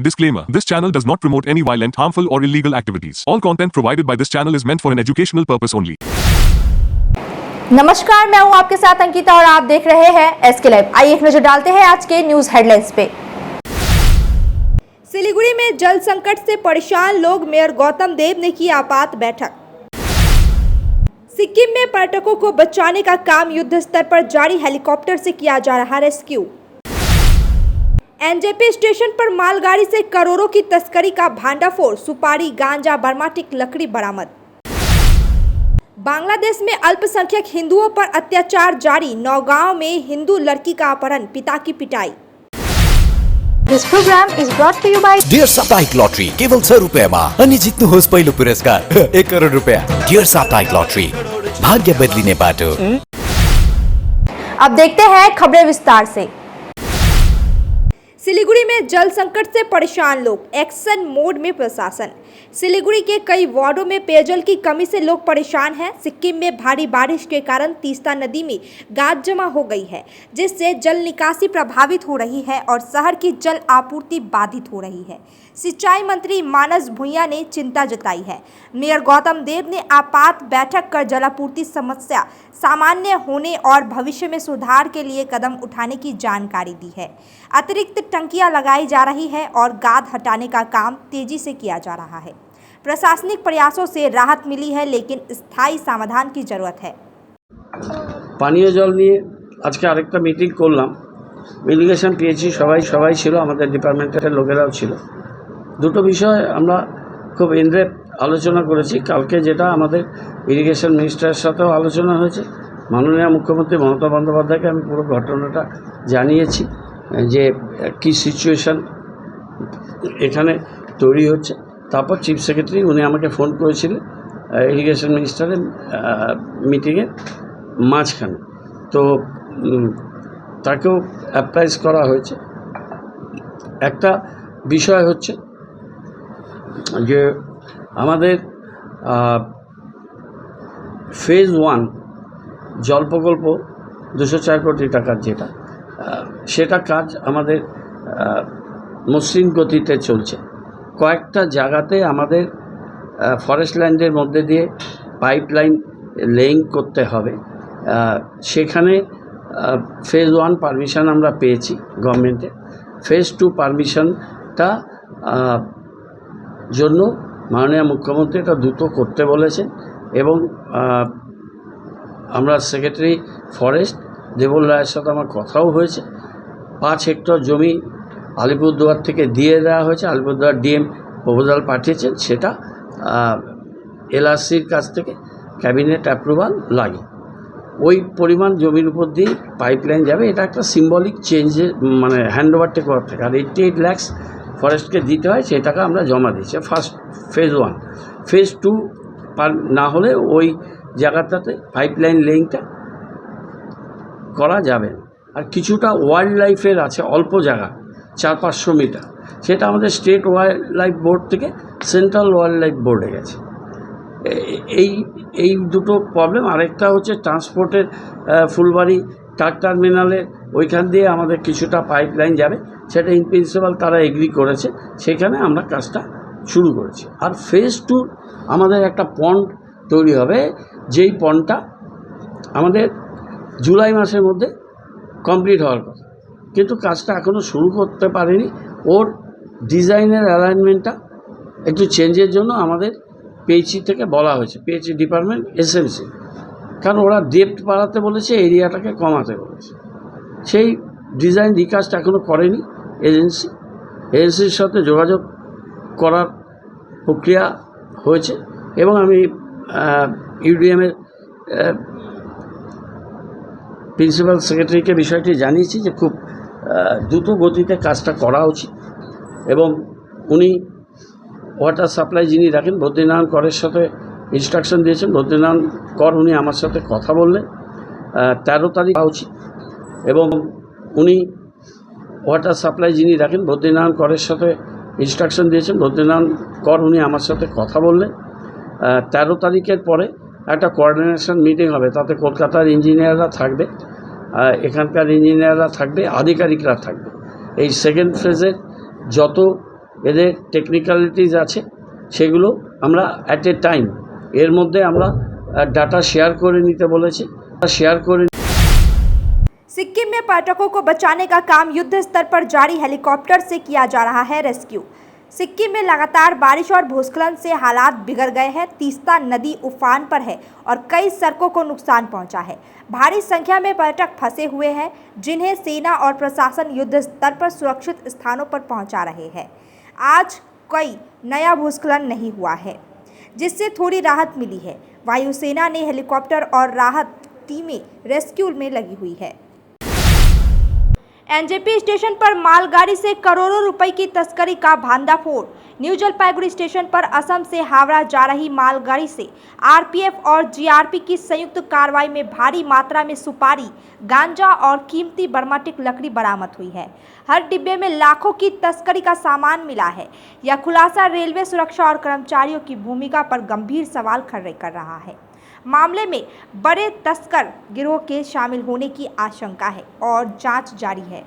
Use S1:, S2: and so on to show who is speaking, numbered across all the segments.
S1: Disclaimer. This channel does not promote any violent, harmful or illegal activities. All content provided by this channel is meant for an educational purpose only.
S2: नमस्कार, मैं हूं आपके साथ अंकिता और आप देख रहे हैं एसके लाइव। आइए एक नजर डालते हैं आज के न्यूज हेडलाइंस पे। सिलीगुड़ी में जल संकट से परेशान लोग, मेयर गौतम देव ने की आपात बैठक। सिक्किम में पर्यटकों को बचाने का काम युद्ध स्तर पर जारी, हेलीकॉप्टर से किया जा रहा रेस्क्यू। एनजेपी स्टेशन पर मालगाड़ी से करोड़ों की तस्करी का भांडाफोड़, सुपारी, गांजा, बर्माटिक लकड़ी बरामद। बांग्लादेश में अल्पसंख्यक हिंदुओं पर अत्याचार जारी, नौगांव में हिंदू लड़की का अपहरण, पिता की पिटाई।
S3: This program is brought to you by
S4: dear साप्ताहिक लॉटरी केवल 100 रुपैयाँमा अनि जित्नुहोस् पहिलो पुरस्कार 1 करोड रुपैयाँ। डियर साप्ताहिक लॉटरी, भाग्य बदलिने बाटो।
S2: अब देखते हैं खबरें विस्तार से। सिलीगुड़ी में जल संकट से परेशान लोग, एक्शन मोड में प्रशासन। सिलीगुड़ी के कई वार्डों में पेयजल की कमी से लोग परेशान हैं। सिक्किम में भारी बारिश के कारण तीस्ता नदी में गाद जमा हो गई है, जिससे जल निकासी प्रभावित हो रही है और शहर की जल आपूर्ति बाधित हो रही है। सिंचाई मंत्री मानस भुइयां ने चिंता जताई है। मेयर गौतम देव ने आपात बैठक कर जलापूर्ति समस्या सामान्य होने और भविष्य में सुधार के लिए कदम उठाने की जानकारी दी है। अतिरिक्त टंकियां लगाई जा रही है और गाद हटाने का काम तेजी से किया जा रहा है। प्रशासनिक प्रयासों से राहत मिली है, लेकिन स्थायी समाधान की जरूरत है।
S5: পানীয় জল নিয়ে আজকে আরেকটা মিটিং করলাম। ইরিগেশন পেয়েছি, সবাই ছিল, আমাদের ডিপার্টমেন্টের লোকেরাও ছিল। দুটো বিষয় আমরা খুব ইনডেপথ আলোচনা করেছি। কালকে যেটা আমাদের ইরিগেশন মিনিস্টারের সাথেও আলোচনা হয়েছে, মাননীয় মুখ্যমন্ত্রী মমতা বন্দ্যোপাধ্যায়কে আমি পুরো ঘটনাটা জানিয়েছি যে কী সিচুয়েশান এখানে তৈরি হচ্ছে। তারপর চিফ সেক্রেটারি উনি আমাকে ফোন করেছিলেন ইরিগেশন মিনিস্টারের মিটিংয়ের মাঝখানে, তো তাকেও অ্যাপ্রাইজ করা হয়েছে। একটা বিষয় হচ্ছে যে আমাদের ফেজ 1 জল প্রকল্প 204 কোটি টাকার যেটা, সেটা কাজ আমাদের মসৃণ গতিতে চলছে। কয়েকটা জায়গাতে আমাদের ফরেস্ট ল্যান্ডের মধ্যে দিয়ে পাইপলাইন লেইং করতে হবে। সেখানে ফেজ 1 পারমিশন আমরা পেয়েছি গভর্নমেন্টে। ফেজ 2 পারমিশনটা জন্য মাননীয় মুখ্যমন্ত্রী এটা দ্রুত করতে বলেছেন এবং আমরা সেক্রেটারি ফরেস্ট দেবল রায়ের সাথে আমার কথাও হয়েছে। 5 হেক্টর জমি আলিপুরদুয়ার থেকে দিয়ে দেওয়া হয়েছে। আলিপুরদুয়ার ডিএম প্রপোজাল পাঠিয়েছেন, সেটা এলআরসির কাছ থেকে ক্যাবিনেট অ্যাপ্রুভাল লাগে। ওই পরিমাণ জমির উপর দিয়ে পাইপলাইন যাবে। এটা একটা সিম্বলিক চেঞ্জের মানে হ্যান্ডওভার টেক ওভার থেকে। আর 88 লাখ ফরেস্টকে দিতে হয়, সেই টাকা আমরা জমা দিচ্ছি। First phase 1। ফেজ 2 না হলে ওই জায়গাটাতে পাইপলাইন লেইংটা করা যাবে না। আর কিছুটা ওয়াইল্ড লাইফের আছে, অল্প জায়গা 400-500 মিটার, সেটা আমাদের স্টেট ওয়াইল্ড লাইফ বোর্ড থেকে সেন্ট্রাল ওয়াইল্ড লাইফ বোর্ডে গেছে। এই দুটো প্রবলেম। আরেকটা হচ্ছে ট্রান্সপোর্টের, ফুলবাড়ি ট্রাক টার্মিনালে ওইখান দিয়ে আমাদের কিছুটা পাইপলাইন যাবে, সেটা ইন প্রিন্সিপাল তারা এগ্রি করেছে, সেখানে আমরা কাজটা শুরু করেছি। আর ফেজ 2 আমাদের একটা পন্ড তৈরি হবে, যেই পন্ডটা আমাদের জুলাই মাসের মধ্যে কমপ্লিট হওয়ার কথা, কিন্তু কাজটা এখনও শুরু করতে পারেনি। ওর ডিজাইনের অ্যালাইনমেন্টটা একটু চেঞ্জের জন্য আমাদের পিএইচই থেকে বলা হয়েছে, পিএইচই ডিপার্টমেন্ট এসএমসি, কারণ ওরা ডেপ্থ বাড়াতে বলেছে, এরিয়াটাকে কমাতে বলেছে। সেই ডিজাইন রিকাস্ট এখনও করেনি এজেন্সির সাথে যোগাযোগ করার প্রক্রিয়া হয়েছে এবং আমি ইউডিএমের প্রিন্সিপাল সেক্রেটারিকে বিষয়টি জানিয়েছি যে খুব দ্রুত গতিতে কাজটা করা উচিত। এবং উনি ওয়াটার সাপ্লাই যিনি রাখেন বদ্রীনারায়ণ করের সাথে ইনস্ট্রাকশন দিয়েছেন। বদ্রীনারায়ণ কর উনি আমার সাথে কথা বললেন 13 তারিখ উচিত, এবং উনি ওয়াটার সাপ্লাই যিনি রাখেন বদ্রীনারায়ণ করের সাথে ইনস্ট্রাকশন দিয়েছেন। বদ্রীনারায়ণ কর উনি আমার সাথে কথা বললেন 13 তারিখের পরে একটা কোঅর্ডিনেশন মিটিং হবে, তাতে কলকাতার ইঞ্জিনিয়াররা থাকবে, এখানকার ইঞ্জিনিয়াররা থাকবে, আধিকারিকরা থাকবে। এই সেকেন্ড ফেজের যত এদের টেকনিক্যালিটিস আছে, সেগুলো আমরা অ্যাট এ টাইম এর মধ্যে আমরা डाटा शेयर করে নিতে বলেছি, शेयर করে।
S2: सिक्किम में पर्यटकों को बचाने का काम युद्ध स्तर पर जारी, हेलीकॉप्टर से किया जा रहा है रेस्क्यू। सिक्किम में लगातार बारिश और भूस्खलन से हालात बिगड़ गए हैं। तीस्ता नदी उफान पर है और कई सड़कों को नुकसान पहुंचा है। भारी संख्या में पर्यटक फंसे हुए हैं, जिन्हें सेना और प्रशासन युद्ध स्तर पर सुरक्षित स्थानों पर पहुंचा रहे हैं। आज कोई नया भूस्खलन नहीं हुआ है, जिससे थोड़ी राहत मिली है। वायुसेना ने हेलीकॉप्टर और राहत टीमें रेस्क्यू में लगी हुई है। एनजेपी स्टेशन पर मालगाड़ी से करोड़ों रुपए की तस्करी का भांडाफोड़। न्यू जलपाईगुड़ी स्टेशन पर असम से हावड़ा जा रही मालगाड़ी से आरपीएफ और जीआरपी की संयुक्त कार्रवाई में भारी मात्रा में सुपारी, गांजा और कीमती बर्माटिक लकड़ी बरामद हुई है। हर डिब्बे में लाखों की तस्करी का सामान मिला है। यह खुलासा रेलवे सुरक्षा और कर्मचारियों की भूमिका पर गंभीर सवाल खड़े कर रहा है। मामले में बड़े तस्कर गिरोह के शामिल होने की आशंका है और जांच जारी है।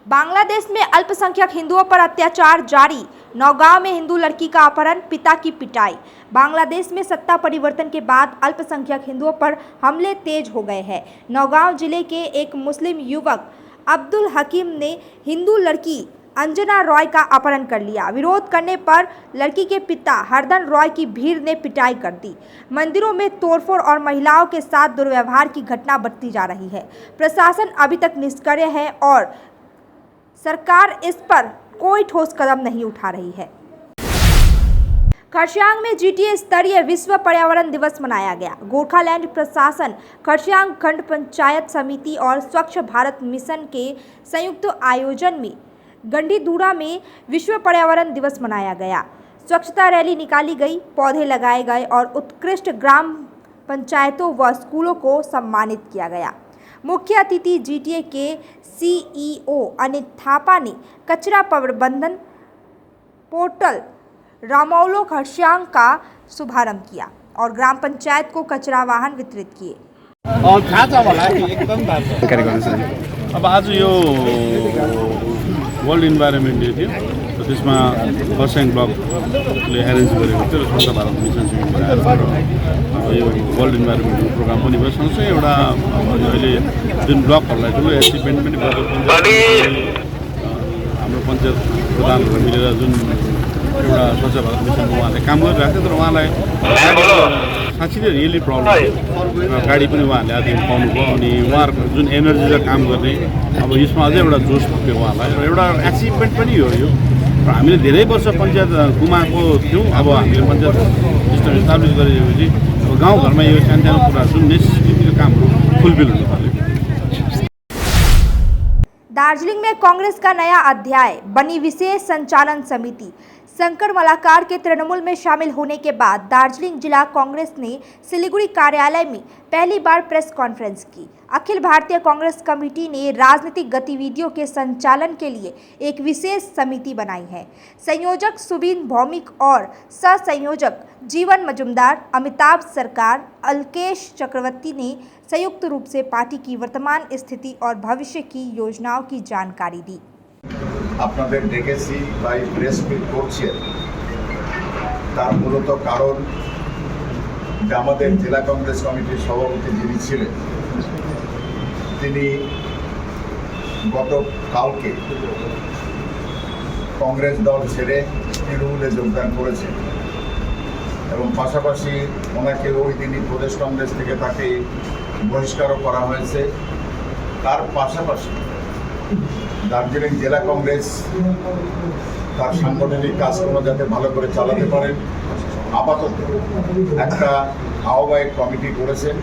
S2: बांग्लादेश में अल्पसंख्यक हिंदुओं पर अत्याचार जारी। नौगांव में हिंदू लड़की का अपहरण, पिता की पिटाई। बांग्लादेश में सत्ता परिवर्तन के बाद अल्पसंख्यक हिंदुओं पर हमले तेज हो गए हैं। नौगांव जिले के एक मुस्लिम युवक अब्दुल हकीम ने हिंदू लड़की अंजना रॉय का अपहरण कर लिया। विरोध करने पर लड़की के पिता हरदन रॉय की भीड़ ने पिटाई कर दी। मंदिरों में तोड़फोड़ और महिलाओं के साथ दुर्व्यवहार की घटना बढ़ती जा रही है। प्रशासन अभी तक निष्क्रिय है और सरकार इस पर कोई ठोस कदम नहीं उठा रही है। खरसांग में जीटीए स्तरीय विश्व पर्यावरण दिवस मनाया गया। गोरखालैंड प्रशासन, खरसांग खंड पंचायत समिति और स्वच्छ भारत मिशन के संयुक्त आयोजन में गंडीधुरा में विश्व पर्यावरण दिवस मनाया गया। स्वच्छता रैली निकाली गई, पौधे लगाए गए और उत्कृष्ट ग्राम पंचायतों व स्कूलों को सम्मानित किया गया। मुख्य अतिथि जीटीए के सीईओ अनित थापा ने कचरा प्रबंधन पोर्टल रामौलो खरसांग का शुभारंभ किया और ग्राम पंचायत को कचरा वाहन वितरित किए।
S6: अब आज यो वर्ल्ड इन्भाइरोमेन्ट डे थियो, त्यसमा खरसाङ ब्लकले एरेन्ज गरेको थियो र स्वच्छ भारत मिसनसँग आएर यो वर्ल्ड इन्भाइरोमेन्ट प्रोग्राम पनि भयो। सँगसँगै एउटा अहिले जुन ब्लकहरूलाई ठुलो एचिभमेन्ट पनि गरेको हाम्रो पञ्चायत प्रधानहरू मिलेर जुन एउटा स्वच्छ भारत मिसनमा उहाँले काम गरिरहेको थियो, तर उहाँलाई साँच्चै नै रियली प्रब्लम थियो। गाडी पनि उहाँहरूले आज पाउनुभयो अनि उहाँहरूको जुन एनर्जी र काम गर्ने अब यसमा अझै एउटा जोस थप्यो उहाँलाई र एउटा एचिभमेन्ट पनि हो यो। र हामीले धेरै वर्ष पञ्चायत गुमाएको थियौँ। अब हामीले पञ्चायत सिस्टम इस्टाब्लिस गरेपछि अब गाउँघरमा यो सानसानो कुरा जुन नेसेसिटीको कामहरू फुलफिल हुन थाल्यो।
S2: दार्जिलिंग में कांग्रेस का नया अध्याय, बनी विशेष संचालन समिति। शंकर मलाकार के तृणमूल में शामिल होने के बाद दार्जिलिंग जिला कांग्रेस ने सिलीगुड़ी कार्यालय में पहली बार प्रेस कॉन्फ्रेंस की। अखिल भारतीय कांग्रेस कमेटी ने राजनीतिक गतिविधियों के संचालन के लिए एक विशेष समिति बनाई है। संयोजक सुबीन भौमिक और सह संयोजक जीवन मजुमदार, अमिताभ सरकार, अलकेश चक्रवर्ती ने संयुक्त रूप से पार्टी की वर्तमान स्थिति और भविष्य की योजनाओं की जानकारी दी।
S7: আপনাদের ডেকেছি বা প্রেস মিট করছে তার মূলত কারণ যে আমাদের জেলা কংগ্রেস কমিটির সভাপতি যিনি ছিলেন তিনি গত কালকে কংগ্রেস দল ছেড়ে তৃণমূলে যোগদান করেছেন এবং পাশাপাশি ওনাকে ওই দিনই প্রদেশ কংগ্রেস থেকে তাকে বহিষ্কারও করা হয়েছে। তার পাশাপাশি দার্জিলিং জেলা কংগ্রেস তার সাংগঠনিক কাজকর্ম যাতে ভালো করে চালাতে পারেন আপাতত একটা আহ্বায়ক কমিটি করেছেন।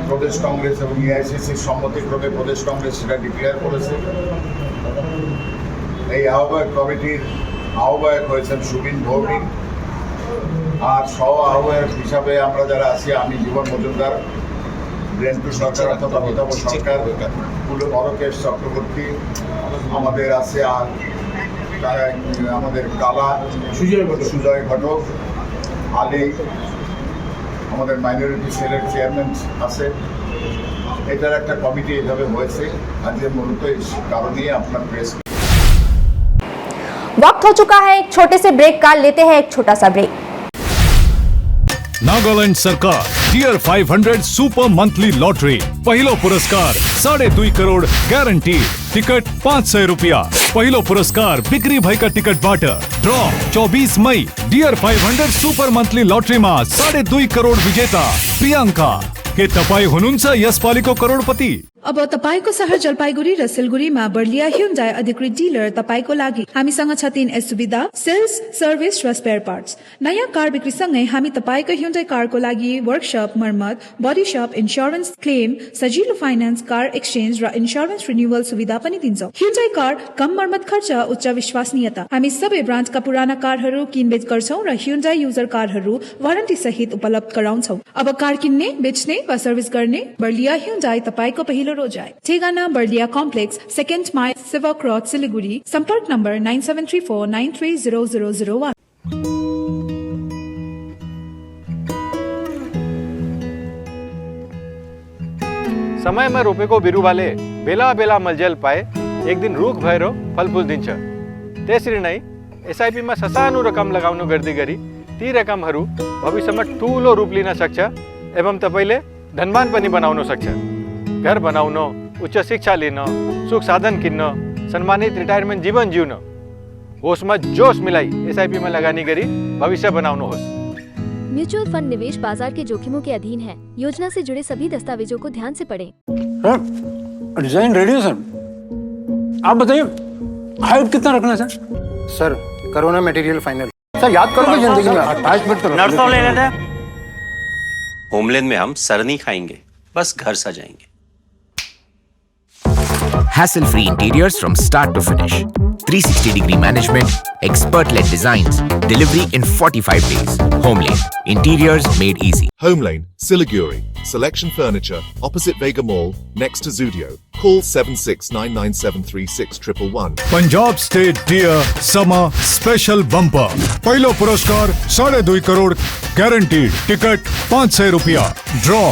S7: প্রদেশ কংগ্রেস এবং এআইসিসির সম্মতিক্রমে প্রদেশ কংগ্রেস সেটা ডিক্লেয়ার করেছে। এই আহ্বায়ক কমিটির আহ্বায়ক হয়েছেন সুবীন ভৌমিক আর সহ আহ্বায়ক হিসাবে আমরা যারা আছি আমি জীবন মজুমদার, রেন্টু সরকার অথবা অমিতাভ সরকার, অলকেশ চক্রবর্তী আমাদের আছে, আর আমাদের কালা সুজয় ঘটক, আলী আমাদের মাইনরিটি সেলের চেয়ারম্যান আছে। এটার একটা কমিটি এভাবে হয়েছে। আজকে মূলত এই কারণেই আপনার প্রেস
S2: वक्त हो चुका है एक छोटे से ब्रेक का, लेते हैं एक छोटा सा ब्रेक।
S8: नागालैंड सरकार टियर 500 सुपर मंथली लॉटरी पहिलो पुरस्कार 2.5 करोड़ ग्यारंटी टिकट 500 रुपया पहिलो पुरस्कार बिक्री भएका टिकटबाट ड्र 24 मई टियर 500 सुपर मंथली लॉटरी में 2.5 करोड़ विजेता प्रियंका के तपाई हुनुहुन्छ यसपालिको करोडपति।
S9: अब तपाईको शहर जलपाइगुडी र सिलगुडीमा बर्लिया ह्युन्डाई अधिकृत डिलर तपाईको लागि हामीसँग छ 3 सुविधा, सेल्स, सर्भिस र स्पेयर पार्ट्स। नयाँ कार बिक्री सँगै हामी तपाईको ह्युन्डाई कारको लागि वर्कशप, मर्मत, बडी शप, इन्स्योरेन्स क्लेम, सजिलो फाइनान्स, कार एक्सचेन्ज र इन्स्योरेन्स रिन्युअल सुविधा पनि दिन्छौं। ह्युन्डाई कार कम मर्मत खर्च, उच्च विश्वसनीयता। हामी सबै ब्रान्डका पुराना कारहरू किनबेच गर्छौं र ह्युन्डाई युजर कारहरू वारन्टी सहित उपलब्ध गराउँछौं। अब कार किन्ने, बेच्ने वा सर्भिस गर्ने बर्लिया ह्युन्डाई तपाईको पहिलो रोजाई। ठेगाना बर्लिया कॉम्प्लेक्स, 2nd माइल, सेवा क्रॉस, सिलीगुड़ी। संपर्क नंबर 9734930001।
S10: समयमा रोपेको बिरुवाले बेला बेला मलजल पाए एक दिन रुख भएर फलफुल दिन्छ। त्यसरी नै एसआईपीमा ससानो रकम लगाउनु गर्दै गरी ती रकमहरू भविष्यमा ठूलो रूप लिन सक्छ एवं तपाईले धनवान पनि बनाउन सक्छ। घर बनाउन, उच्च शिक्षा लिन, सुख साधन किन्न, सम्मानित रिटायरमेन्ट जीवन जिउन, होसमा जोश मिलाई एसआईपी में लगानी गरी भविष्य बनाउनुहोस्।
S11: म्यूचुअल फंड निवेश बाजार के जोखिमों के अधीन है। योजना से जुड़े सभी दस्तावेजों को ध्यान से पढ़ें।
S12: डिजाइन रेडी है सर, आप बताइए हाइट कितना रखना है sir?
S13: Sir corona material final.
S12: Sir याद करोगे जिंदगी में 28 मिनट
S14: नर्सों ले लेते हैं। होमलैंड में हम सर नहीं खाएंगे, बस घर सजाएंगे।
S4: Hassle-free interiors from start to finish. 360-degree management, expert-led designs, delivery in 45 days. Homelane, interiors made easy.
S15: Homelane, Siliguri. Selection Furniture, opposite Vega Mall, next to Zudio. Call 7699736111.
S8: Punjab state dear summer special bumper पहिलो पुरस्कार 2.5 crore guaranteed ticket 500 रुपया draw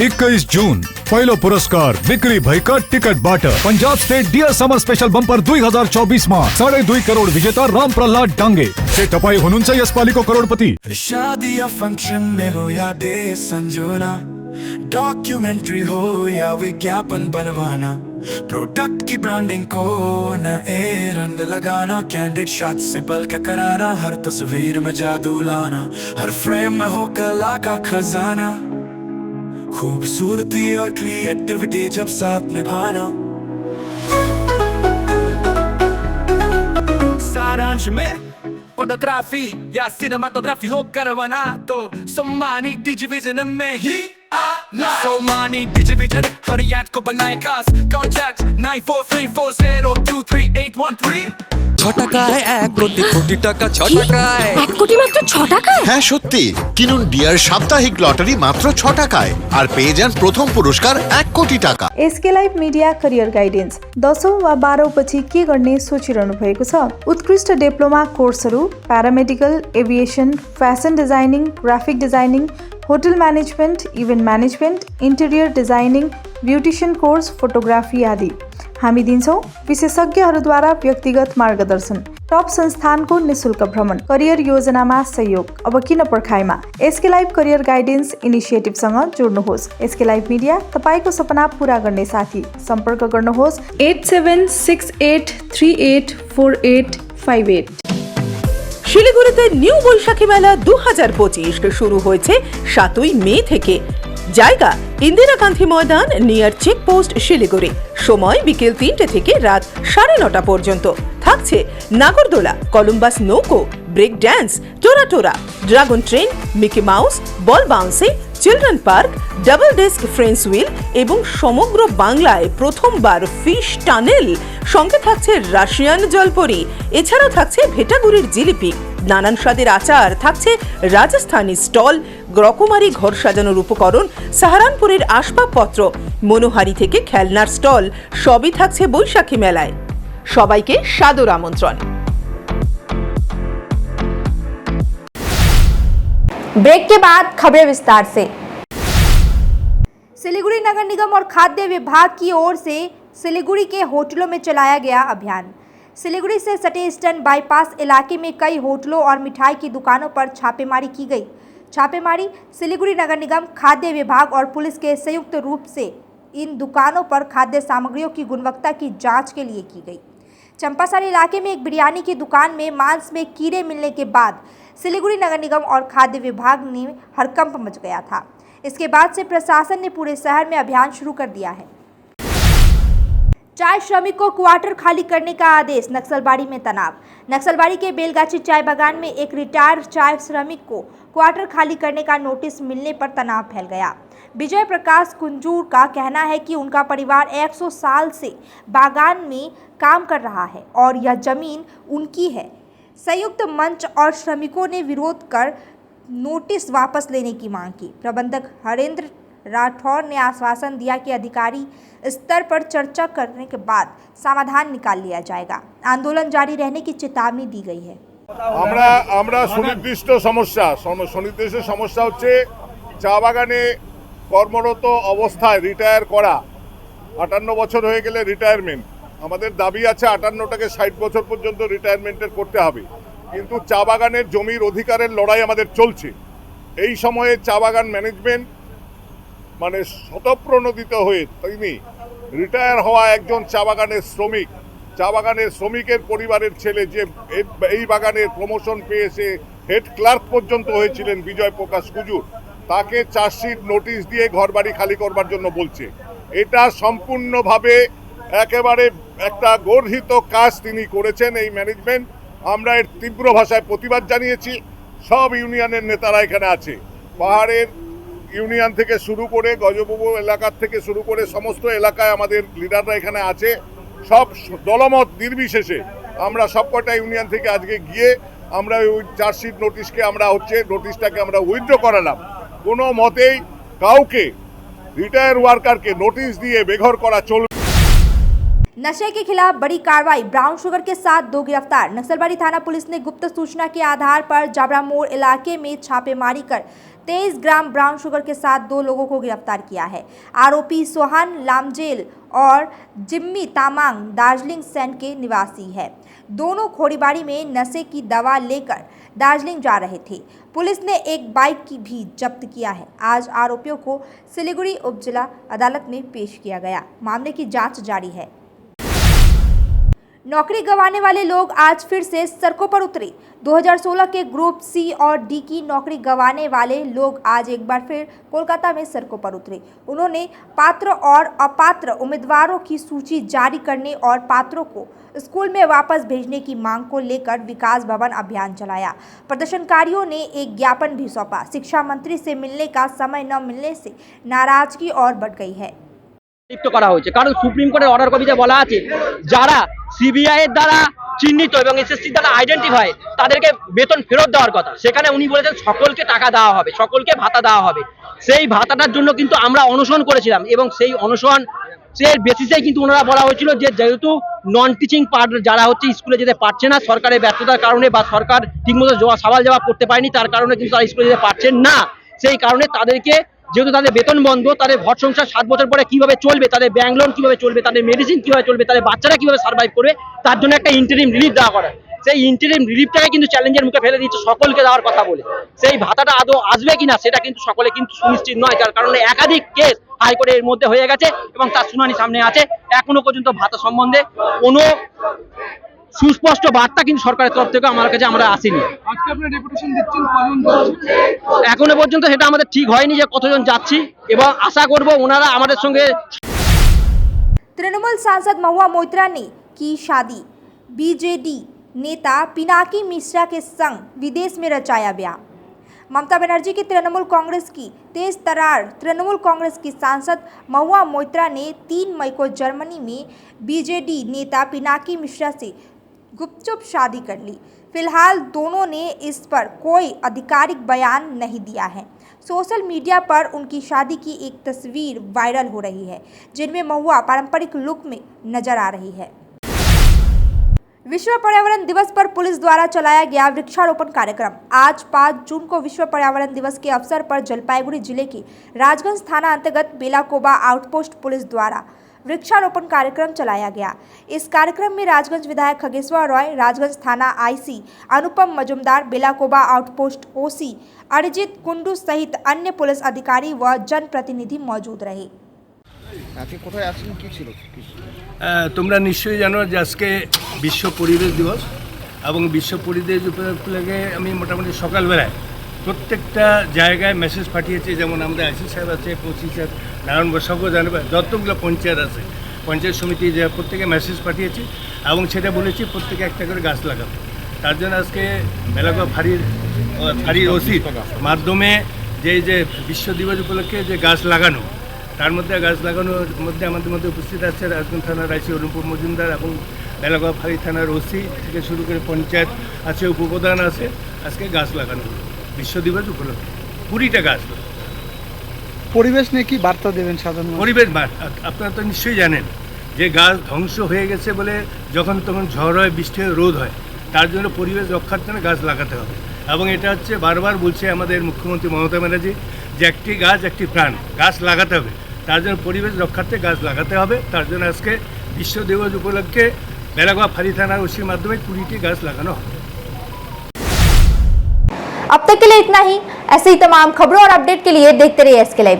S8: 21 जून पहिलो पुरस्कार बिक्री भएका टिकटबाट Punjab state dear summer special bumper 2024 में 2.5 करोड़ विजेता राम प्रहलाद डांगे से तपाई हुनुहुन्छ यसपालिको करोडपति।
S16: शादी या फंक्शन में हो या डे संजोना, डॉक्यूमेंट्री हो या विज्ञापन बनवाना, प्रोडक्ट की ब्रांडिंग को न रंग लगाना, कैंडिड शॉट से बल्क कराना, हर तस्वीर में जादू लाना, हर फ्रेम में हो कला का खजाना, खूबसूरती और क्रिएटिविटी जब साथ निभाना। सारांश में फोटोग्राफी या सिनेमाटोग्राफी हो करवाना तो सोमानी डिजिविजन में ही आना। सोमानी डिजिविजन हर याद को बनाए खास। कॉन्टैक्ट 9434023813।
S17: ছটাকায় 1 কোটি টাকা, ছটাকায়
S18: 1 কোটি মাত্র 6 টাকায়।
S19: হ্যাঁ সত্যি, কিনুন ডিয়ার সাপ্তাহিক লটারি মাত্র 6 টাকায় আর পেয়ে যান প্রথম পুরস্কার 1 কোটি টাকা।
S3: SK life media career guidance 10औं वा 12औं पछि के गर्ने सोचिरहनु भएको छ? उत्कृष्ट डिप्लोमा कोर्सहरू, paramedical, aviation, fashion designing, graphic designing, hotel management, event management, interior designing, beautician course, photography आदि। हामी दिन्छौं विशेषज्ञहरूद्वारा व्यक्तिगत मार्गदर्शन, टप संस्थानको निशुल्क भ्रमण, करियर योजनामा सहयोग। अब किन पर्खाइमा? एसके लाइफ करियर गाइडेन्स इनिसिएटिभसँग जोड्नुहोस्। एसके लाइफ मिडिया तपाईको सपना पूरा गर्ने साथी। सम्पर्क गर्नुहोस् 8768384858।
S20: শিলিগুড়িতে নিউ বৈশাখী মেলা 2025 শুরু হয়েছে 7ই মে থেকে। জায়গা ইন্দিরা গান্ধী ময়দান, নিয়ার চেকপোস্ট, শিলিগুড়ি। সময় বিকেল 3টে থেকে রাত 9:30 পর্যন্ত। থাকছে নাগরদোলা, কলম্বাস নৌকো, ব্রেক ড্যান্স, টোরা, dragon train, Mickey Mouse, ball bouncing, children park, double desk Ferris wheel এবং সমগ্র বাংলায় প্রথমবার ফিশ টানেল। সঙ্গে থাকছে রাশিয়ান জলপরি। এছাড়াও থাকছে ভেটাগুড়ির জিলিপি, নানান স্বাদের আচার, থাকছে রাজস্থানী স্টল, রকমারি ঘর সাজানোর উপকরণ, সাহারানপুরের আসবাবপত্র, মনোহারি থেকে খেলনার স্টল, সবই থাকছে বৈশাখী মেলায়। সবাইকে সাদর আমন্ত্রণ।
S2: ब्रेक के बाद खबरें विस्तार से। सिलीगुड़ी नगर निगम और खाद्य विभाग की ओर से सिलीगुड़ी के होटलों में चलाया गया अभियान। सिलीगुड़ी से सटे ईस्टर्न बाईपास इलाके में कई होटलों और मिठाई की दुकानों पर छापेमारी की गई। छापेमारी सिलीगुड़ी नगर निगम, खाद्य विभाग और पुलिस के संयुक्त रूप से इन दुकानों पर खाद्य सामग्रियों की गुणवत्ता की जांच के लिए की गई। चंपासर इलाके में एक बिरयानी की दुकान में मांस में कीड़े मिलने के बाद सिलीगुड़ी नगर निगम और खाद्य विभाग में हड़कंप मच गया था। इसके बाद से प्रशासन ने पूरे शहर में अभियान शुरू कर दिया है। चाय श्रमिकों को क्वार्टर खाली करने का आदेश, नक्सलबाड़ी में तनाव। नक्सलबाड़ी के बेलगाछी चाय बागान में एक रिटायर्ड चाय श्रमिक को क्वार्टर खाली करने का नोटिस मिलने पर तनाव फैल गया। विजय प्रकाश कुंजूर का कहना है कि उनका परिवार 100 साल से बागान में काम कर रहा है और यह जमीन उनकी है। संयुक्त मंच और श्रमिकों ने विरोध कर नोटिस वापस लेने की मांग की। प्रबंधक हरेंद्र राठौर ने आश्वासन दिया कि अधिकारी स्तर पर चर्चा करने के बाद समाधान निकाल लिया जाएगा। आंदोलन जारी रहने की चेतावनी दी गई है।
S18: আমরা সুনির্দিষ্ট সমস্যা হচ্ছে চা বাগানে কর্মরত অবস্থায় রিটায়ার করা, 58 বছর হয়ে গেলে রিটায়ারমেন্ট। আমাদের দাবি আছে 58টাকে 60 বছর পর্যন্ত রিটায়ারমেন্টের করতে হবে, কিন্তু চা বাগানের জমির অধিকারের লড়াই আমাদের চলছে। এই সময়ে চা বাগান ম্যানেজমেন্ট মানে স্বতঃপ্রণোদিত হয়ে তিনি রিটায়ার হওয়া একজন চা বাগানের শ্রমিকের পরিবারের ছেলে যে এই বাগানের প্রমোশন পেয়েছে হেড ক্লার্ক পর্যন্ত হয়েছিলেন বিজয় প্রকাশ কুজুর, তাকে চার্জশিট নোটিশ দিয়ে ঘরবাড়ি খালি করবার জন্য বলছে। এটা সম্পূর্ণভাবে একেবারে একটা গর্হিত কাজ তিনি করেছেন এই ম্যানেজমেন্ট। আমরা এর তীব্র ভাষায় প্রতিবাদ জানিয়েছি। সব ইউনিয়নের নেতারা এখানে আছে, পাহাড়ের ইউনিয়ন থেকে শুরু করে গজবুবু এলাকার থেকে শুরু করে সমস্ত এলাকায় আমাদের লিডাররা এখানে আছে। সব দলমত নির্বিশেষে আমরা সবকটা ইউনিয়ন থেকে আজকে গিয়ে আমরা ওই চার্জশিট নোটিশটাকে আমরা উইথড্র করালাম। কোনো মতেই কাউকে রিটায়ার ওয়ার্কারকে নোটিশ দিয়ে বেঘর করা চলবে।
S2: नशे के खिलाफ बड़ी कार्रवाई, ब्राउन शुगर के साथ 2 गिरफ्तार। नक्सलबाड़ी थाना पुलिस ने गुप्त सूचना के आधार पर जाबरा मोड़ इलाके में छापेमारी कर 23 ग्राम ब्राउन शुगर के साथ 2 लोगों को गिरफ्तार किया है। आरोपी सोहान लामजेल और जिम्मी तामांग दार्जिलिंग सैन के निवासी है। दोनों खोरीबाड़ी में नशे की दवा लेकर दार्जिलिंग जा रहे थे। पुलिस ने एक बाइक की भी जब्त किया है। आज आरोपियों को सिलीगुड़ी उप जिला अदालत में पेश किया गया। मामले की जांच जारी है। नौकरी गंवाने वाले लोग आज फिर से सड़कों पर उतरे। 2016 के ग्रुप सी और डी की नौकरी गंवाने वाले लोग आज एक बार फिर कोलकाता में सड़कों पर उतरे। उन्होंने पात्र और अपात्र उम्मीदवारों की सूची जारी करने और पात्रों को स्कूल में वापस भेजने की मांग को लेकर विकास भवन अभियान चलाया। प्रदर्शनकारियों ने एक ज्ञापन भी सौंपा। शिक्षा मंत्री से मिलने का समय न मिलने से नाराजगी और बढ़ गई है।
S21: লিপ্ত করা হয়েছে, কারণ সুপ্রিম কোর্টের অর্ডার কপিতে বলা আছে যারা সিবিআই এর দ্বারা চিহ্নিত এবং এসএসসি দ্বারা আইডেন্টিফাই তাদেরকে বেতন ফেরত দেওয়ার কথা। সেখানে উনি বলেছেন সকলকে টাকা দেওয়া হবে, সকলকে ভাতা দেওয়া হবে। সেই ভাতাটার জন্য কিন্তু আমরা অনশন করেছিলাম এবং সেই অনশন বেসিসে কিন্তু ওনারা বলা হয়েছিল যে যেহেতু নন টিচিং পার্ট যারা হচ্ছে স্কুলে যেতে পারছে না সরকারের ব্যর্থতার কারণে বা সরকার ঠিকমতো সওয়াল জবাব করতে পারেনি, তার কারণে কিন্তু তারা স্কুলে যেতে পারছেন না। সেই কারণে তাদেরকে যেহেতু তাদের বেতন বন্ধ, তাদের ঘর সংসার 7 বছর পরে কিভাবে চলবে, তাদের ব্যাংক লোন কিভাবে চলবে, তাদের মেডিসিন কিভাবে চলবে, তাদের বাচ্চারা কিভাবে সার্ভাইভ করবে, তার জন্য একটা ইন্টারিম রিলিফ দেওয়া করা। সেই ইন্টারিম রিলিফটাকে কিন্তু চ্যালেঞ্জের মুখে ফেলে দিচ্ছে সকলকে দেওয়ার কথা বলে। সেই ভাতাটা আদৌ আসবে কিনা সেটা কিন্তু সকলে কিন্তু সুনিশ্চিত নয়, যার কারণে একাধিক কেস হাইকোর্টের এর মধ্যে হয়ে গেছে এবং তার শুনানি সামনে আছে। এখনো পর্যন্ত ভাতা সম্বন্ধে কোনো সুস্পষ্ট বার্তা কিন্তু সরকারের তরফ থেকে আমার কাছে আমরা আসেনি। এখনো পর্যন্ত সেটা আমাদের ঠিক হয়নি যে কতজন যাচ্ছি এবং আশা করব ওনারা আমাদের সঙ্গে।
S2: तृणमूल सांसद महुआ मोइत्रा ने की शादी, बीजेडी नेता पिनाकी मिश्रा के संग विदेश में रचाया ब्याह। ममता बनर्जी की तृणमूल कांग्रेस की तेज तर्रार तृणमूल कांग्रेस की सांसद महुआ मोइत्रा ने 3 मई को जर्मनी में बीजेडी नेता पिनाकी मिश्रा से गुपचुप शादी कर ली। फिलहाल दोनों ने इस पर कोई आधिकारिक बयान नहीं दिया है। सोशल मीडिया पर उनकी शादी की एक तस्वीर वायरल हो रही है जिनमें महुआ पारंपरिक लुक में नजर आ रही है। विश्व पर्यावरण दिवस पर पुलिस द्वारा चलाया गया वृक्षारोपण कार्यक्रम। आज 5 जून को विश्व पर्यावरण दिवस के अवसर पर जलपाईगुड़ी जिले के राजगंज थाना अंतर्गत बेलाकोबा आउटपोस्ट पुलिस द्वारा वृक्षारोपण कार्यक्रम चलाया गया। इस कार्यक्रम में राजगंज विधायक खगेश्वर रॉय, राजगंज थाना आईसी अनुपम मजुमदार, बेलाकोबा आउटपोस्ट ओसी अरिजीत कुंडू सहित अन्य पुलिस अधिकारी व जनप्रतिनिधि मौजूद रहे।
S1: তোমরা নিশ্চয়ই জানো যে আজকে বিশ্ব পরিবেশ দিবস এবং বিশ্ব পরিবেশ উপলক্ষে আমি মোটামুটি সকালবেলায় প্রত্যেকটা জায়গায় মেসেজ পাঠিয়েছি, যেমন আমাদের আইসি সাহেব আছে, পঁচিশ নারায়ণ বসাকও জানবে, যতগুলো পঞ্চায়েত আছে পঞ্চায়েত সমিতি যে প্রত্যেকে মেসেজ পাঠিয়েছি এবং সেটা বলেছি প্রত্যেকে একটা করে গাছ লাগাবে। তার জন্য আজকে বেলাগোয়া ফাঁড়ির ওসির মাধ্যমে যে বিশ্ব দিবস উপলক্ষে যে গাছ লাগানো, তার মধ্যে গাছ লাগানোর মধ্যে আমাদের মধ্যে উপস্থিত আছে রাজগঞ্জ থানার আইসি অনুপম মজুমদার এবং বেলাগোয়া ফাঁড়ি থানার ওসি থেকে শুরু করে পঞ্চায়েত আছে, উপপ্রধান আছে। আজকে গাছ লাগানো বিশ্ব দিবস উপলক্ষে 20টা গাছ।
S22: পরিবেশ নিয়ে কি বার্তা দেবেন সাধারণ
S1: পরিবেশ আপনারা তো নিশ্চয়ই জানেন যে গাছ ধ্বংস হয়ে গেছে বলে যখন তখন ঝড় হয়, বৃষ্টি হয়, রোদ হয়, তার জন্য পরিবেশ রক্ষার জন্য গাছ লাগাতে হবে। এবং এটা হচ্ছে বারবার বলছে আমাদের মুখ্যমন্ত্রী মমতা ব্যানার্জি যে একটি গাছ একটি প্রাণ, গাছ লাগাতে হবে। তার জন্য পরিবেশ রক্ষার্থে গাছ লাগাতে হবে। তার জন্য আজকে বিশ্ব দিবস উপলক্ষে বেলাগোয়া ফাঁড়ি থানার ওসির মাধ্যমে 20টি গাছ লাগানো হবে।
S2: अब तक के लिए इतना ही। ऐसे ही तमाम खबरों और अपडेट के लिए देखते रहिए SK लाइव।